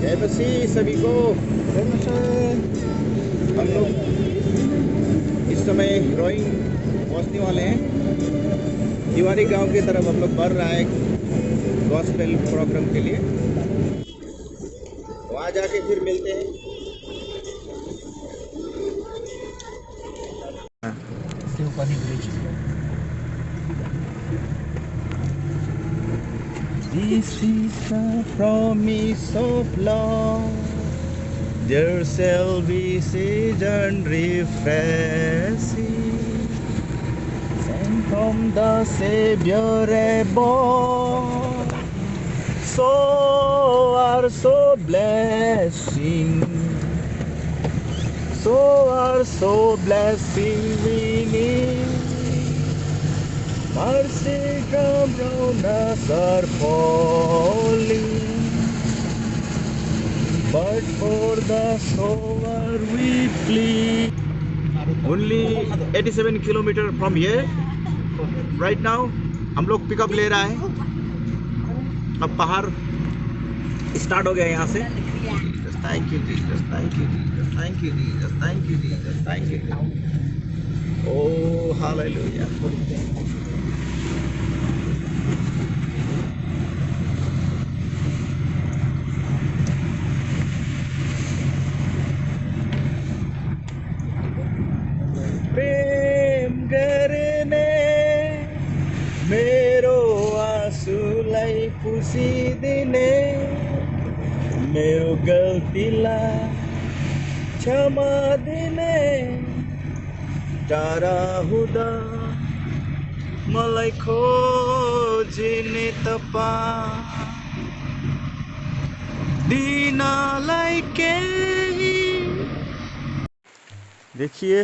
जय मसीह सभी को। हम लोग इस समय रोइंग पहुंचने वाले हैं। तिवारी गांव की तरफ हम लोग बढ़ रहा है गॉस्पेल प्रोग्राम के लिए। वहाँ जाके फिर मिलते हैं। This is the promise of love. There shall be season refreshing, sent from the Savior above. So are so blessing, so are so blessing we need. Mercy from round us are falling, but for the sower we plead. Only 87 kilometer from here. Right now हम लोग pickup ले रहा है। अब पहाड़ start हो गया यहाँ से। Thank you Jesus, thank you Jesus, thank you Jesus, thank you Jesus, thank you Jesus. Oh hallelujah. प्रेम गर्ने मेरो आँसुलाई पुसिदिने, मेरो गल्तीलाई क्षमा दिने, टाढा हुँदा मलाई खोजिने तपाईं, दिनलाई केही। देखिए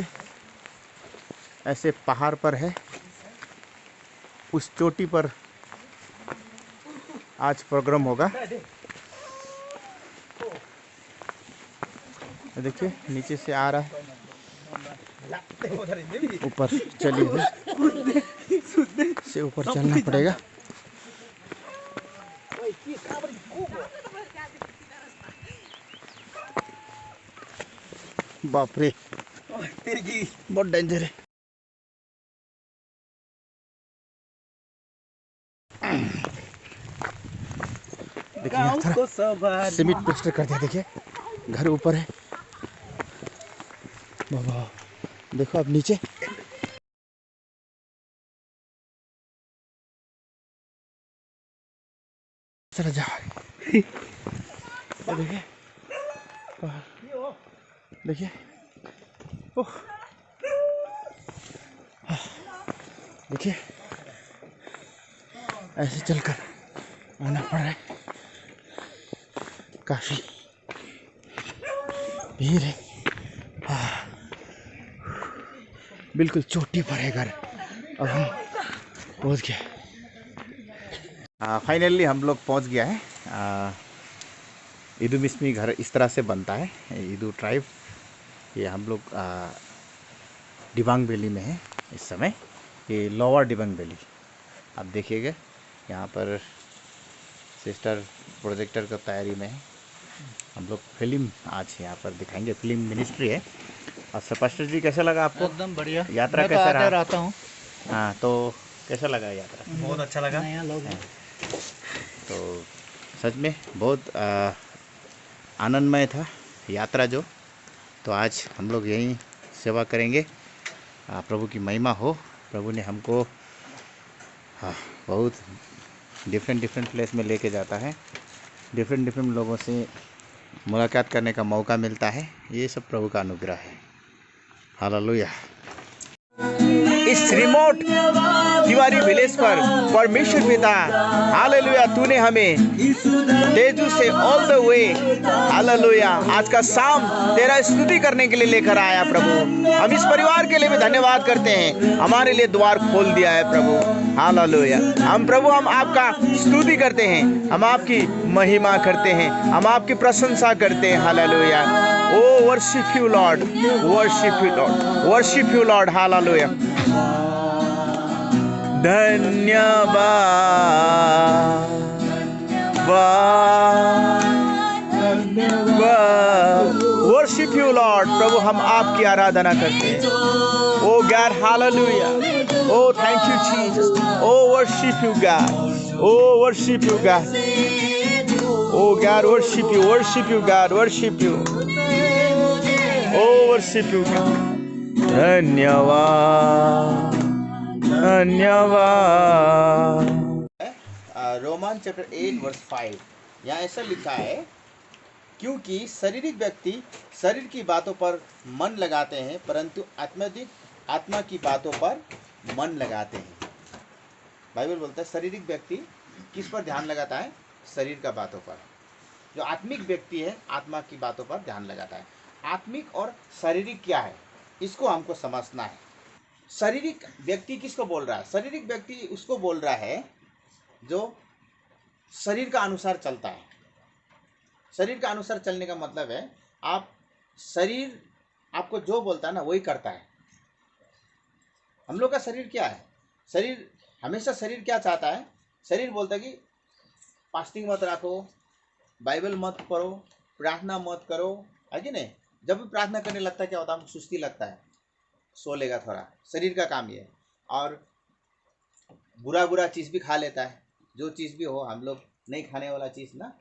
ऐसे पहाड़ पर है, उस चोटी पर आज प्रोग्राम होगा। देखिए नीचे से आ रहा है, ऊपर चलिए से ऊपर चलना पड़ेगा। बाप रे बहुत डेंजर है। देखिए सीमेंट प्लास्टर कर दिया। देखिए घर ऊपर है बाबा। देखो अब नीचे चला जा। देखिए देखिए ओह देखिए ऐसे चलकर आना पड़ रहा है। काफी भीड़ है। बिल्कुल चोटी पर है घर। अब हम पहुंच गए। फाइनली हम लोग पहुंच गया है। ईदू मिस्मी घर इस तरह से बनता है। ईदू ट्राइब, ये हम लोग डिबांग वैली में है इस समय। ये लोअर डिबांग वैली आप देखिएगा। यहाँ पर सिस्टर प्रोजेक्टर का तैयारी में है। हम लोग फिल्म आज यहाँ पर दिखाएंगे, फिल्म मिनिस्ट्री है। और पास्टर जी कैसा लगा आपको? एकदम बढ़िया। यात्रा कैसा रहा? रहता हूँ। हाँ तो कैसा लगा यात्रा? बहुत अच्छा लगा। तो सच में बहुत आनंदमय था यात्रा जो। तो आज हम लोग यहीं सेवा करेंगे। प्रभु की महिमा हो। प्रभु ने हमको बहुत डिफरेंट प्लेस में लेके जाता है। डिफरेंट लोगों से मुलाकात करने का मौका मिलता है। ये सब प्रभु का अनुग्रह है। हालेलुया। इस रिमोट तिवारी विलेज पर परमेश्वर पिता हालेलुया तूने हमें तेजू से ऑल द वे हालेलुया आज का शाम तेरा स्तुति करने के लिए लेकर आया प्रभु। हम इस परिवार के लिए भी धन्यवाद करते हैं। हमारे लिए द्वार खोल दिया है प्रभु। हालेलुया। हम प्रभु हम आपका स्तुति करते हैं, हम आपकी महिमा करते हैं, हम आपकी प्रशंसा करते हैं। Hallelujah. Oh worship you Lord, worship you Lord, worship you Lord. Hallelujah. धन्यवाद। Worship you Lord. प्रभु हम आपकी आराधना करते हैं। Oh God hallelujah. Oh thank you Jesus. Oh worship you God. Oh worship you God. Oh God worship you God, worship you. Oh worship you God. धन्यवाद धन्यवाद। Roman chapter 8 verse 5 यहाँ ऐसा लिखा है, क्योंकि शारीरिक व्यक्ति शरीर की बातों पर मन लगाते हैं, परंतु आत्मा की बातों पर मन लगाते हैं। बाइबल बोलता है शारीरिक व्यक्ति किस पर ध्यान लगाता है? शरीर का बातों पर। जो आत्मिक व्यक्ति है आत्मा की बातों पर ध्यान लगाता है। आत्मिक और शारीरिक क्या है, इसको हमको समझना है। शारीरिक व्यक्ति किसको बोल रहा है? शारीरिक व्यक्ति उसको बोल रहा है जो शरीर का अनुसार चलता है। शरीर का अनुसार चलने का मतलब है आप शरीर आपको जो बोलता है ना वही करता है। हम लोग का शरीर क्या है? शरीर हमेशा शरीर क्या चाहता है? शरीर बोलता है कि फास्टिंग मत रखो, बाइबल मत पढ़ो, प्रार्थना मत करो, है कि नहीं? जब भी प्रार्थना करने लगता है क्या होता है? हमको सुस्ती लगता है, सो लेगा थोड़ा। शरीर का काम ये है। और बुरा चीज़ भी खा लेता है। जो चीज़ भी हो, हम लोग नहीं खाने वाला चीज़ ना,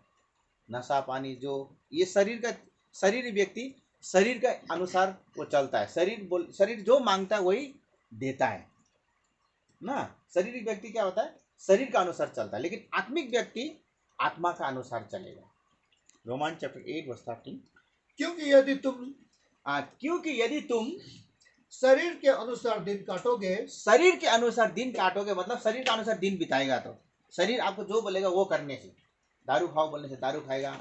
नशा पानी, जो ये शरीर व्यक्ति शरीर के अनुसार वो चलता है। शरीर जो मांगता है वही देता है ना। शारीरिक व्यक्ति क्या होता है? शरीर का अनुसार चलता है। लेकिन आत्मिक व्यक्ति आत्मा का अनुसार चलेगा। Romans chapter 8 verse 13। क्योंकि यदि तुम शरीर के अनुसार दिन काटोगे, शरीर के अनुसार दिन काटोगे मतलब शरीर के अनुसार दिन बिताएगा, तो शरीर आपको जो बोलेगा वो करने से, दारू खाओ बोलने से दारू खाएगा,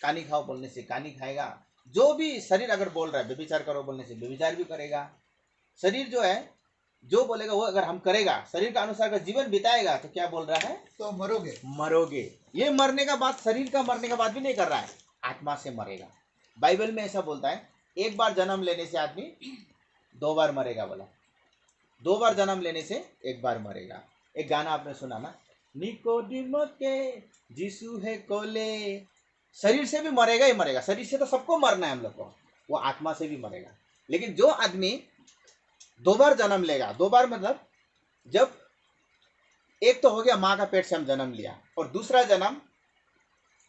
कानी खाओ बोलने से कानी खाएगा। जो भी शरीर अगर बोल रहा है, व्यभिचार करो बोलने से व्यभिचार भी करेगा। शरीर जो है जो बोलेगा वो अगर हम करेगा, शरीर का अनुसार अगर जीवन बिताएगा, तो क्या बोल रहा है? तो मरोगे। ये मरने का बात, शरीर का मरने का बात भी नहीं कर रहा है, आत्मा से मरेगा। बाइबल में ऐसा बोलता है, एक बार जन्म लेने से आदमी 2 बार मरेगा। बोला 2 बार जन्म लेने से 1 बार मरेगा। एक गाना आपने सुना ना, निकोडिमो के यीशु है कोले। शरीर से भी मरेगा ही मरेगा। शरीर से तो सबको मरना है हम लोग को, वो आत्मा से भी मरेगा। लेकिन जो आदमी 2 बार जन्म लेगा, 2 बार मतलब जब एक तो हो गया माँ का पेट से हम जन्म लिया, और दूसरा जन्म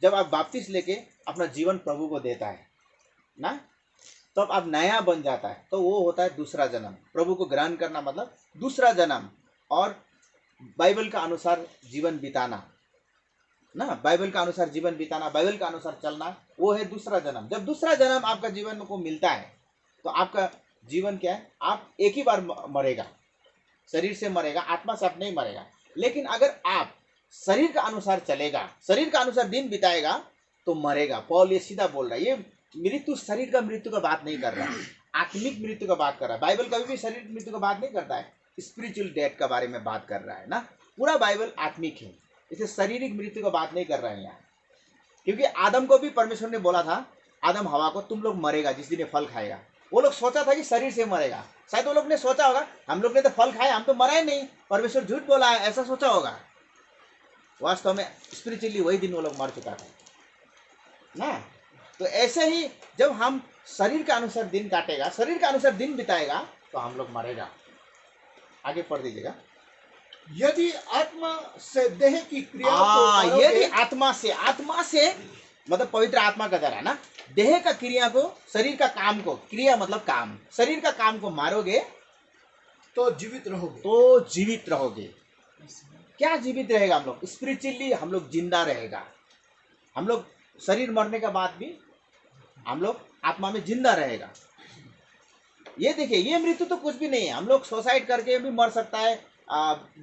जब आप वापस लेके अपना जीवन प्रभु को देता है ना, तब आप नया बन जाता है, तो वो होता है दूसरा जन्म। प्रभु को ग्रहण करना मतलब दूसरा जन्म। और बाइबल का अनुसार जीवन बिताना ना, बाइबल का अनुसार जीवन बिताना, बाइबल का अनुसार चलना, वो है दूसरा जन्म। जब दूसरा जन्म आपका जीवन को मिलता है, तो आपका जीवन क्या है? आप एक ही बार मरेगा, शरीर से मरेगा, आत्मा से आप नहीं मरेगा। लेकिन अगर आप शरीर का अनुसार चलेगा, शरीर का अनुसार दिन बिताएगा, तो मरेगा। पौल ये सीधा बोल रहा है। ये मृत्यु शरीर का मृत्यु का बात नहीं कर रहा है, आत्मिक मृत्यु का बात कर रहा है। बाइबल कभी भी शरीर मृत्यु का बात नहीं करता है, स्पिरिचुअल डेथ का बारे में बात कर रहा है ना। पूरा बाइबल आत्मिक है, इसे शारीरिक मृत्यु का बात नहीं कर रहा है यहाँ। क्योंकि आदम को भी परमेश्वर ने बोला था, आदम हवा को, तुम लोग मरेगा जिस दिन ये फल खाएगा। वो लोग सोचा था कि शरीर से मरेगा। शायद वो लोग ने सोचा होगा, हम लोग ने तो फल खाया, हम तो मरा ही नहीं, परमेश्वर झूठ बोला है, ऐसा सोचा होगा। वास्तव में स्पिरिचुअली वही दिन वो लोग मर चुका था ना। तो ऐसे ही जब हम शरीर का अनुसार दिन काटेगा, शरीर का अनुसार दिन बिताएगा, तो हम लोग मरेगा। आगे पढ़ दीजिएगा। यदि आत्मा से देह की क्रिया को यदि आत्मा से मतलब पवित्र आत्मा का द्वारा ना, देह का क्रिया को, शरीर का काम को, क्रिया मतलब काम, शरीर का काम को मारोगे, तो जीवित रहोगे। क्या जीवित रहेगा? हम लोग स्पिरिचुअली हम लोग जिंदा रहेगा। हम लोग शरीर मरने के बाद भी हम लोग आत्मा में जिंदा रहेगा। ये देखिए, ये मृत्यु तो कुछ भी नहीं है। हम लोग सुसाइड करके भी मर सकता है,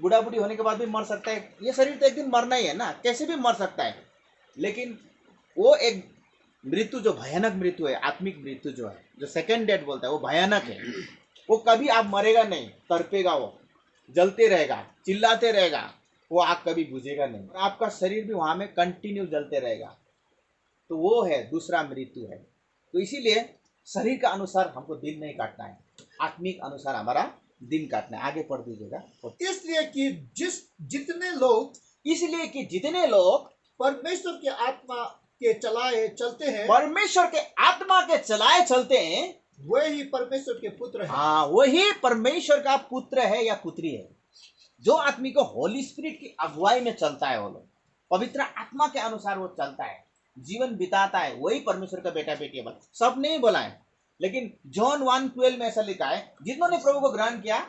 बूढ़ा बूढ़ी होने के बाद भी मर सकता है। ये शरीर तो एक दिन मरना ही है ना, कैसे भी मर सकता है। लेकिन वो एक मृत्यु जो भयानक मृत्यु है, आत्मिक मृत्यु जो है, जो सेकेंड डेथ बोलता है, वो भयानक है। वो कभी आप मरेगा नहीं, तड़पेगा, वो जलते रहेगा, चिल्लाते रहेगा, वो आग कभी बुझेगा नहीं। आपका शरीर भी वहाँ में कंटिन्यू जलते रहेगा। तो वो है दूसरा मृत्यु है। तो इसीलिए शरीर का अनुसार हमको दिन नहीं काटना है, आत्मिक अनुसार हमारा दिन काटना है। आगे पढ़ दीजिएगा। इसलिए कि जितने लोग परमेश्वर की आत्मा के चलाए चलते हैं, परमेश्वर के आत्मा के चलाए चलते हैं, वे ही परमेश्वर के पुत्र हैं। हाँ वही परमेश्वर का पुत्र है या पुत्री है। जो आदमी को होली स्पिरिट की अगुवाई में चलता है, वो लोग पवित्र आत्मा के अनुसार वो चलता है, जीवन बिताता है, वही परमेश्वर का बेटा बेटी है। सब नहीं बोला है, लेकिन जॉन 1:12 में ऐसा लिखा है, जिन्होंने प्रभु को ग्रहण किया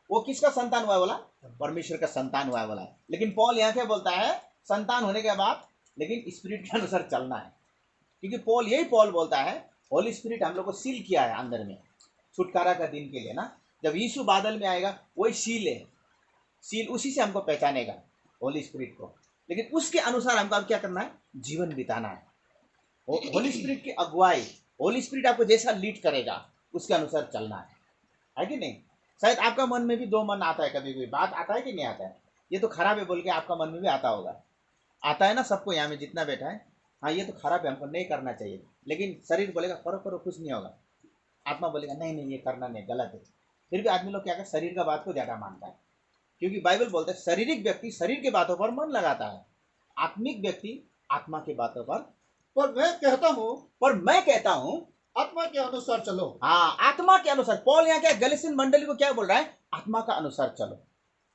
वो किसका संतान हुआ है बोला? परमेश्वर का संतान हुआ है बोला है। लेकिन पॉल यहाँ क्या बोलता है? संतान होने के बाद लेकिन स्पिरिट के अनुसार चलना है, क्योंकि पॉल बोलता है होली स्पिरिट हम लोग को सील किया है अंदर में छुटकारा का दिन के लिए ना। जब यीशु बादल में आएगा वही सील है, सील उसी से हमको पहचानेगा होली स्पिरिट को। लेकिन उसके अनुसार हमको अब क्या करना है? जीवन बिताना है। होली स्पिरिट की अगुवाई, होली स्पिरिट आपको जैसा लीड करेगा उसके अनुसार चलना है कि नहीं? शायद आपका मन में भी दो मन आता है, कभी कभी बात आता है कि नहीं आता है? ये तो खराब है बोल के आपका मन में भी आता होगा, आता है ना सबको यहाँ में जितना बैठा है। हाँ ये तो खराब है, हमको नहीं करना चाहिए, लेकिन शरीर बोलेगा करो करो कुछ नहीं होगा, आत्मा बोलेगा नहीं नहीं ये करना नहीं, गलत है। फिर भी आदमी लोग क्या कर शरीर का बात को ज़्यादा मानता है, क्योंकि बाइबल बोलता है शारीरिक व्यक्ति शरीर के बातों पर मन लगाता है, आत्मिक व्यक्ति आत्मा की बातों पर मैं कहता हूँ आत्मा के अनुसार चलो। हाँ आत्मा के अनुसार। पॉल यहाँ क्या गलीसियन मंडली को क्या बोल रहा है? आत्मा का अनुसार चलो।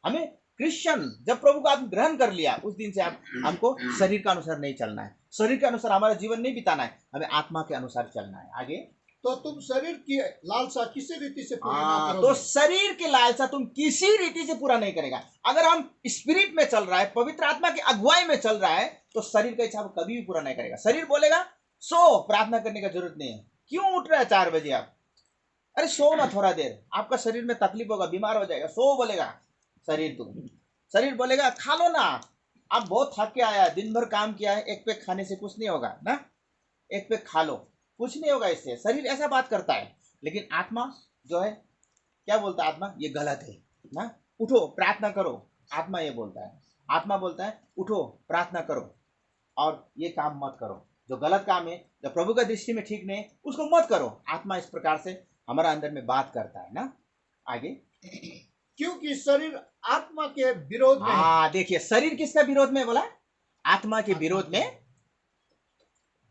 हमें क्रिश्चियन जब प्रभु को आप ग्रहण कर लिया उस दिन से हमको शरीर का अनुसार नहीं चलना है, शरीर के अनुसार हमारा जीवन नहीं बिताना है, हमें आत्मा के अनुसार चलना है। आगे तो तुम शरीर की लालसा किसी रीति से पूरी ना तो करोगे। शरीर की लालसा तुम किसी रीति से पूरा नहीं करेगा। अगर हम स्पिरिट में चल रहा है, पवित्र आत्मा की अगुवाई में चल रहा है, तो शरीर का इच्छा कभी भी पूरा नहीं करेगा। शरीर बोलेगा सो, प्रार्थना करने का जरूरत नहीं है, क्यों उठ रहा है 4 बजे आप? अरे सो ना थोड़ा देर, आपका शरीर में तकलीफ होगा, बीमार हो जाएगा। सो बोलेगा शरीर, तुम शरीर बोलेगा खा लो ना, आप बहुत थक के आया, दिन भर काम किया है, एक पेक खाने से कुछ नहीं होगा ना, एक पेक खा लो, कुछ नहीं होगा इससे। शरीर ऐसा बात करता है, लेकिन आत्मा जो है क्या बोलता है? आत्मा ये गलत है ना, उठो प्रार्थना करो। आत्मा ये बोलता है, आत्मा बोलता है उठो प्रार्थना करो और ये काम मत करो, जो गलत काम है, जो प्रभु का दृष्टि में ठीक नहीं है, उसको मत करो। आत्मा इस प्रकार से हमारा अंदर में बात करता है ना। आगे क्योंकि शरीर आत्मा के विरोध में है। देखिए शरीर किसका विरोध में बोला? आत्मा के विरोध में,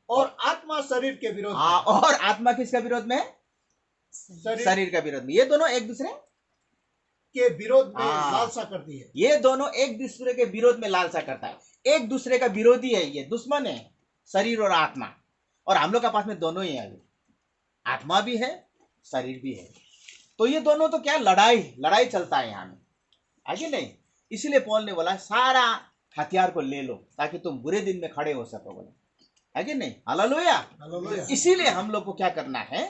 और आत्मा शरीर के विरोध में। और आत्मा किसका विरोध में? शरीर का विरोध में। ये दोनों एक दूसरे के विरोध में लालसा करती है। ये दोनों एक दूसरे के विरोध में लालसा करता है, एक दूसरे का विरोधी है, ये दुश्मन है, शरीर और आत्मा। और हम लोग के पास में दोनों ही है, अभी आत्मा भी है शरीर भी है। तो ये दोनों तो क्या लड़ाई चलता है यहाँ में, आगे नहीं। इसीलिए पॉल ने बोला सारा हथियार को ले लो ताकि तुम बुरे दिन में खड़े हो सको, बोले आगे नहीं। हालेलुया। इसीलिए हम लोग को क्या करना है?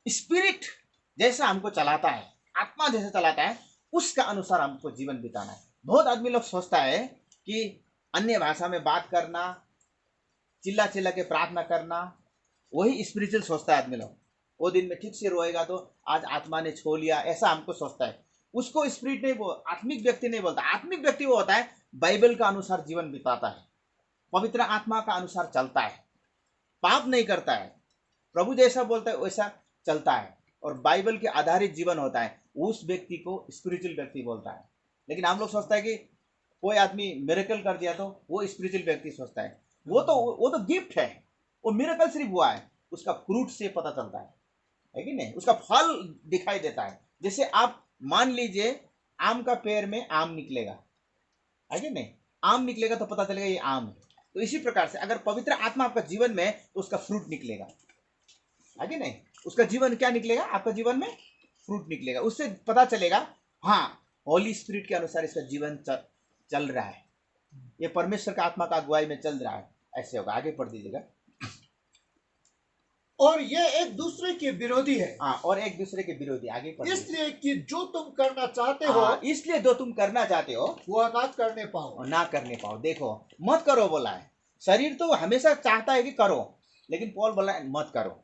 स्पिरिट जैसा हमको चलाता है, आत्मा जैसे चलाता है, उसका अनुसार हमको जीवन बिताना है। बहुत आदमी लोग सोचता है कि अन्य भाषा में बात करना, चिल्ला चिल्ला के प्रार्थना करना, वही स्पिरिचुअल सोचता है आदमी लोग। वो दिन में ठीक से रोएगा तो आज आत्मा ने छो लिया, ऐसा हमको सोचता है। उसको स्पिरिट नहीं बोल, आत्मिक व्यक्ति नहीं बोलता। आत्मिक व्यक्ति वो होता है बाइबल का अनुसार जीवन बिताता है, पवित्र आत्मा का अनुसार चलता है, पाप नहीं करता है, प्रभु जैसा बोलता है वैसा चलता है, और बाइबल के आधारित जीवन होता है। उस व्यक्ति को स्पिरिचुअल व्यक्ति बोलता है। लेकिन हम लोग सोचता है कि कोई आदमी मिरेकल कर दिया तो वो स्पिरिचुअल व्यक्ति सोचता है। वो तो गिफ्ट है, वो मिरेकल सिर्फ हुआ है, उसका फ्रूट से पता चलता है कि नहीं? उसका फल दिखाई देता है। जैसे आप मान लीजिए आम का पेड़ में आम निकलेगा, है कि नहीं? आम निकलेगा तो पता चलेगा ये आम है। तो इसी प्रकार से अगर पवित्र आत्मा आपका जीवन में, तो उसका फ्रूट निकलेगा, है कि नहीं? उसका जीवन क्या निकलेगा? आपका जीवन में फ्रूट निकलेगा। उससे पता चलेगा हाँ होली स्पिरिट के अनुसार इसका जीवन चल रहा है, ये परमेश्वर का आत्मा का अगुवाई में चल रहा है, ऐसे होगा। आगे पढ़ दीजिएगा। और ये एक दूसरे के विरोधी है। और एक दूसरे के विरोधी। आगे पढ़ दीजिए। इसलिए कि जो तुम करना चाहते हो, इसलिए जो तुम करना चाहते हो वो ना करने पाओ। देखो मत करो बोला है। शरीर तो हमेशा चाहता है कि करो, लेकिन पॉल बोला है मत करो,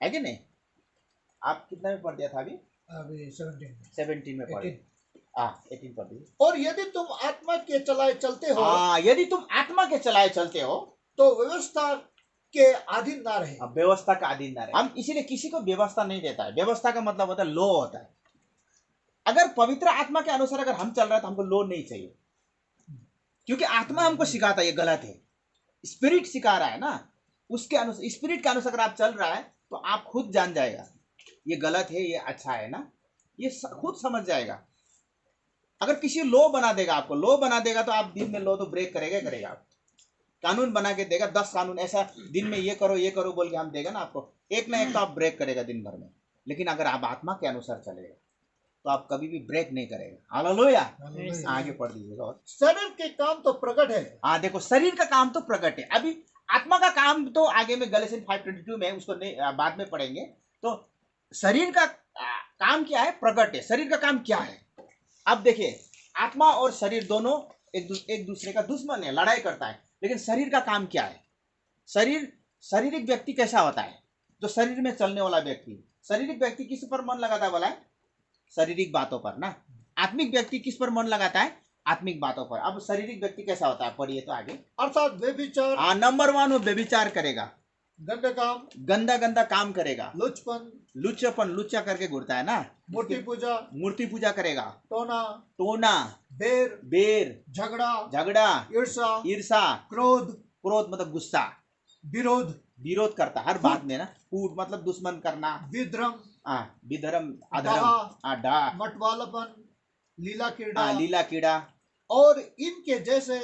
है कि नहीं? आप कितना में पढ़ दिया था अभी? 17 में पढ़ 18 पढ़ दीजिए। और यदि तुम आत्मा के चलाए चलते हो, यदि तुम आत्मा के चलाए चलते हो, तो व्यवस्था के अधीन ना रहे। व्यवस्था का अधीन ना रहे। हम इसीलिए किसी को व्यवस्था नहीं देता है। व्यवस्था का मतलब होता है लो होता है। अगर पवित्र आत्मा के अनुसार अगर हम चल रहे हैं तो हमको लो नहीं चाहिए, क्योंकि आत्मा हमको सिखाता है ये गलत है, स्पिरिट सिखा रहा है ना, उसके अनुसार, स्पिरिट के अनुसार अगर आप चल रहा है तो आप खुद जान जाएगा ये गलत है, ये अच्छा है ना, ये खुद समझ जाएगा। अगर किसी लो बना देगा, आपको लो बना देगा तो आप दिन में लो तो ब्रेक करेगा करेगा। आप कानून बना के देगा, 10 कानून ऐसा दिन में ये करो बोल के हम देगा ना आपको, एक ना एक तो आप ब्रेक करेगा दिन भर में। लेकिन अगर आप आत्मा के अनुसार चलेगा तो आप कभी भी ब्रेक नहीं करेगा। हालेलुया। आगे पढ़ दीजिएगा। और शरीर के काम तो प्रकट है। हाँ देखो, शरीर का काम तो प्रकट है। अभी आत्मा का काम तो आगे में गलातियन 5:22 में, उसको बाद में पढ़ेंगे। तो शरीर का काम क्या है? प्रकट है। शरीर का काम क्या है? अब देखिए, आत्मा और शरीर दोनों एक दूसरे का दुश्मन है, लड़ाई करता है। लेकिन शरीर का काम क्या है? शारीरिक व्यक्ति कैसा होता है? जो शरीर में चलने वाला व्यक्ति। शारीरिक व्यक्ति किस पर मन लगाता है बोला है? शारीरिक बातों पर ना। आत्मिक व्यक्ति किस पर मन लगाता है? आत्मिक बातों पर। अब शारीरिक व्यक्ति कैसा होता है? पढ़िए तो आगे। अर्थात व्यभिचार। हाँ, नंबर 1 वो व्यभिचार करेगा, गंदा काम करेगा, लुच्चा करके घूरता है ना, मूर्ति पूजा करेगा, टोना, बेर, झगड़ा, ईर्षा, क्रोध मतलब गुस्सा, विरोध करता हर बात में ना, कूट मतलब दुश्मन करना, विधर्म, अधर्म, मतवालापन, लीला कीड़ा और इनके जैसे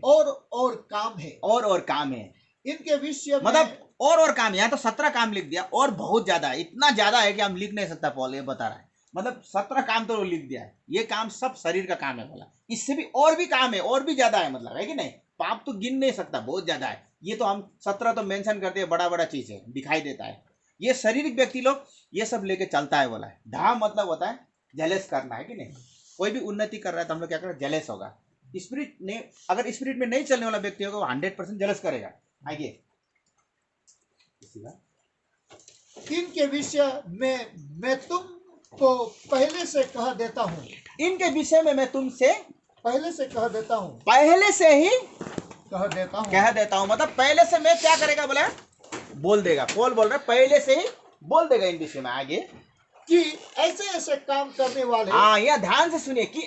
और काम है। और काम है इनके विषय मतलब और काम है। यहाँ तो 17 काम लिख दिया, और बहुत ज्यादा है, इतना ज्यादा है कि हम लिख नहीं सकता। पॉल ये बता रहा है, मतलब 17 काम तो लिख दिया है। ये काम सब शरीर का काम है बोला। इससे भी और भी काम है, और भी ज्यादा है, मतलब है कि नहीं? पाप तो गिन नहीं सकता, बहुत ज्यादा है। ये तो हम 17 तो मेंशन करते हैं, बड़ा चीज है, दिखाई देता है। ये शारीरिक व्यक्ति लोग ये सब लेके चलता है बोला है। ढा मतलब होता है जेलस करना, है कि नहीं? कोई भी उन्नति कर रहा है तो हम लोग क्या करें? जेलस होगा। स्पिरिट ने, अगर स्पिरिट में नहीं चलने वाला व्यक्ति होगा वो 100% जेलस करेगा। आइए, इनके विषय में मैं तुमको पहले से कह देता हूँ। इनके विषय में मैं तुमसे पहले से कह देता हूँ। पहले से ही कह देता हूँ मतलब पहले से मैं क्या करेगा बोला? बोल देगा। पॉल बोल रहा है पहले से ही बोल देगा इन विषय में। आगे कि ऐसे काम करने वाले, हाँ, यह ध्यान से सुनिए, कि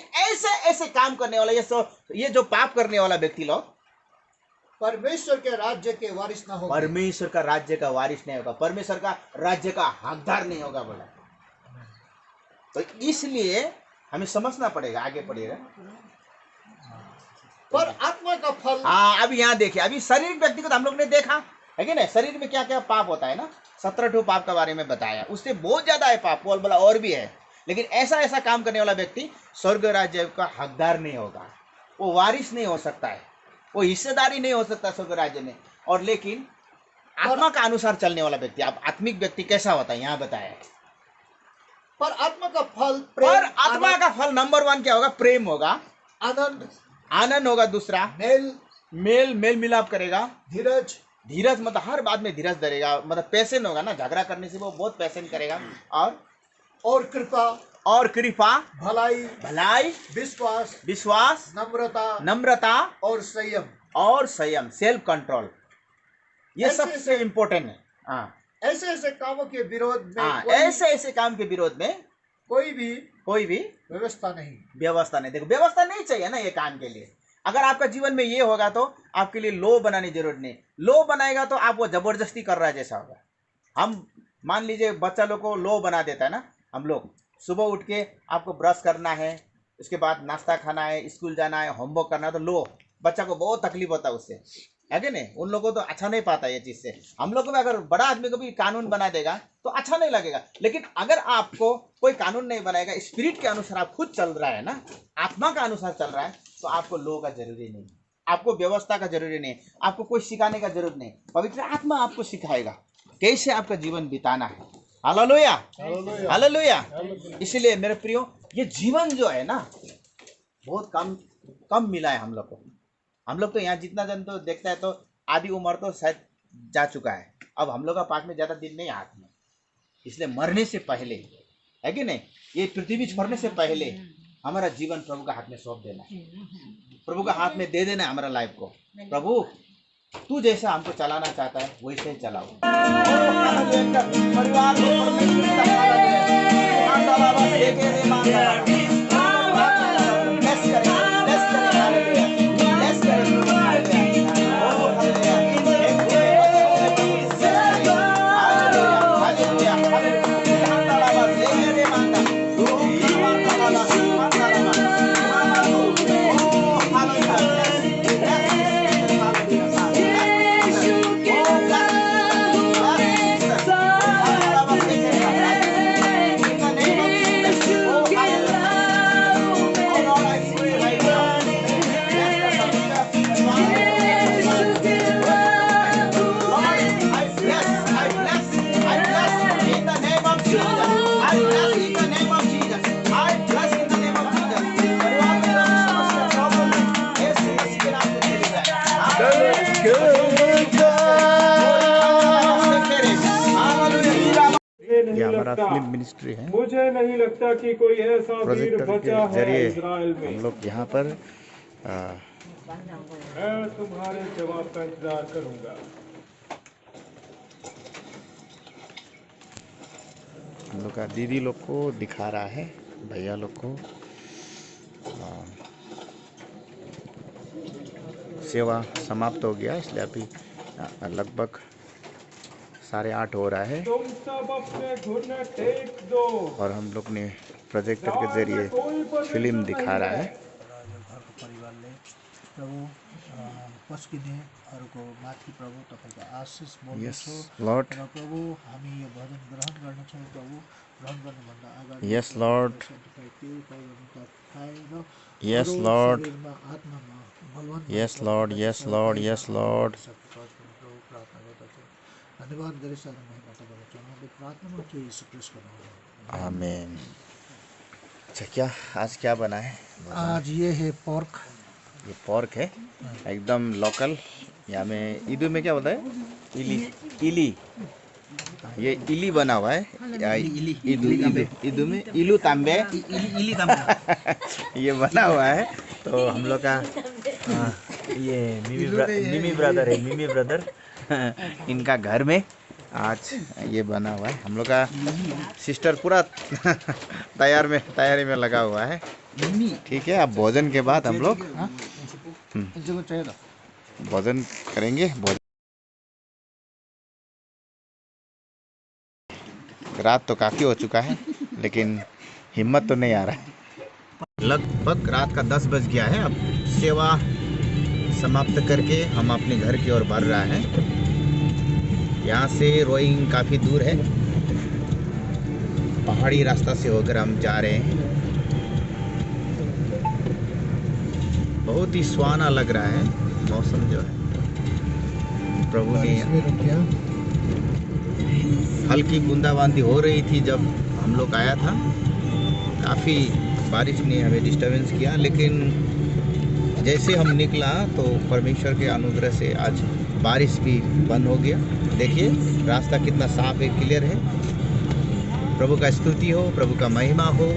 ऐसे काम करने वाला, ये जो पाप करने वाला व्यक्ति लोग परमेश्वर के राज्य के वारिस ना होगा। परमेश्वर का राज्य का वारिस नहीं होगा, परमेश्वर का राज्य का हकदार नहीं होगा बोला। तो इसलिए हमें समझना पड़ेगा। आगे पढ़िएगा। पर आत्मा का फल, हाँ, अभी यहाँ देखिए, अभी शारीरिक व्यक्ति को तो हम लोग ने देखा है कि नहीं? शरीर में क्या क्या पाप होता है ना, 17 पाप के बारे में बताया। उससे बहुत ज्यादा है पाप, पॉल बोला और भी है। लेकिन ऐसा काम करने वाला व्यक्ति स्वर्ग राज्य का हकदार नहीं होगा, वो वारिस नहीं हो सकता है, वो हिस्सेदारी नहीं हो सकता स्वर्ग राज्य में। और लेकिन आत्मा का अनुसार चलने वाला व्यक्ति, अब आत्मिक व्यक्ति कैसा होता है यहाँ बताया। पर आत्मा का फल प्रेम, आत्मा का फल नंबर 1 क्या होगा? प्रेम होगा, आनंद होगा, दूसरा मेल मिलाप करेगा, धीरज मतलब हर बात में धीरज धरेगा, मतलब पेशेंट होगा ना, झगड़ा करने से वो बहुत पेशेंट करेगा। और कृपा, भलाई, विश्वास, नम्रता और संयम, सेल्फ कंट्रोल, ये सबसे इम्पोर्टेंट है। हाँ, ऐसे कामों के विरोध में, ऐसे काम के विरोध में कोई भी व्यवस्था नहीं। देखो, व्यवस्था नहीं चाहिए ना ये काम के लिए। अगर आपका जीवन में ये होगा तो आपके लिए लो बनाने की जरूरत नहीं। लो बनाएगा तो आप वो जबरदस्ती कर रहा है जैसा होगा। हम मान लीजिए बच्चा लोग को लो बना देता है ना, हम लोग सुबह उठ के आपको ब्रश करना है, उसके बाद नाश्ता खाना है, स्कूल जाना है, होमवर्क करना है, तो लो, बच्चा को बहुत तकलीफ होता है उससे, है कि नहीं? उन लोगों को तो अच्छा नहीं पाता ये चीज से। हम लोग को भी अगर बड़ा आदमी को भी कानून बना देगा तो अच्छा नहीं लगेगा। लेकिन अगर आपको कोई कानून नहीं बनाएगा, स्पिरिट के अनुसार आप खुद चल रहा है ना, आत्मा का अनुसार चल रहा है, तो आपको लो का जरूरी नहीं, आपको व्यवस्था का जरूरी नहीं, आपको कोई सिखाने का जरूरत नहीं। पवित्र आत्मा आपको सिखाएगा कैसे आपका जीवन बिताना है। Hallelujah, hallelujah. इसलिए मेरे प्रियो, ये जीवन जो है ना बहुत कम मिला है हम लोग को। हम लोग तो यहाँ जितना जन तो देखता है तो आधी उम्र तो शायद जा चुका है। अब हम लोग का पास में ज्यादा दिन नहीं हाथ में, इसलिए मरने से पहले, है कि नहीं, ये पृथ्वी छोड़ने से पहले हमारा जीवन प्रभु का हाथ में सौंप देना है, प्रभु का हाथ में दे देना है हमारा लाइफ को। प्रभु तू जैसा हमको चलाना चाहता है वैसे ही चलाओ। परिवार लगता फिल्म मिनिस्ट्री है। मुझे नहीं लगता कि कोई ऐसा वीर प्रोजेक्टर बचा के है जरिए इजराइल में। हम लोग यहाँ पर मैं तुम्हारे जवाब का इंतजार करूंगा। हम लोग का दीदी लोग को दिखा रहा है, भैया लोग को। सेवा समाप्त हो गया, इसलिए अभी लगभग 8:30 हो रहा है तुम सब अपने घुटने टेक दो। और हम लोग ने प्रोजेक्टर के जरिए फिल्म दिखा रहा है। घरको परिवारले प्रभु पस्किने अरूको माथि प्रभु तपाईँको आशिष यस बोल्दछु लॉर्ड, र प्रभु हामी यो भजन ग्रहण गर्नेछौँ प्रभु। ग्रहण गर्नुभन्दा अगाडि यस लॉर्ड, प्युरिफाई गर्नुका खाएर यस अरू लॉर्ड, शरीरमा आत्मामा बलवान yes Lord, yes Lord, yes Lord. प्रभु प्रार्थना गर्दछु। धन्यवाद गरी सारा महिमा तपाईँलाई चढाउँदै प्रार्थना गर्छु यीशु ख्रिस्टको नाममा। आमीन। अच्छा, क्या आज क्या बना है? आज ये है पोर्क। ये पोर्क है एकदम लोकल। यहाँ में ईदू में क्या बोलता है? इली, इली। ये इली बना हुआ है। ईदू में इलू तांबे, इली तांबे ये बना हुआ है। तो हम लोग का ये मिमी ब्रदर है, मिमी ब्रदर इनका घर में आज ये बना हुआ है। हम लोग का सिस्टर पूरा तैयारी में लगा हुआ है। ठीक है, अब भोजन के बाद हम लोग भोजन करेंगे। रात तो काफ़ी हो चुका है लेकिन हिम्मत तो नहीं आ रहा है। लगभग रात का 10 बज गया है। अब सेवा समाप्त करके हम अपने घर की ओर बढ़ रहा है। यहाँ से रोइंग काफ़ी दूर है, पहाड़ी रास्ता से होकर हम जा रहे हैं। बहुत ही सुहाना लग रहा है मौसम जो है। प्रभु ने हल्की बूंदाबांदी हो रही थी जब हम लोग आया था। काफ़ी बारिश ने हमें डिस्टर्बेंस किया, लेकिन जैसे हम निकला तो परमेश्वर के अनुग्रह से आज बारिश भी बंद हो गया। देखिए रास्ता कितना साफ है, क्लियर है। प्रभु का स्तुति हो, प्रभु का महिमा हो।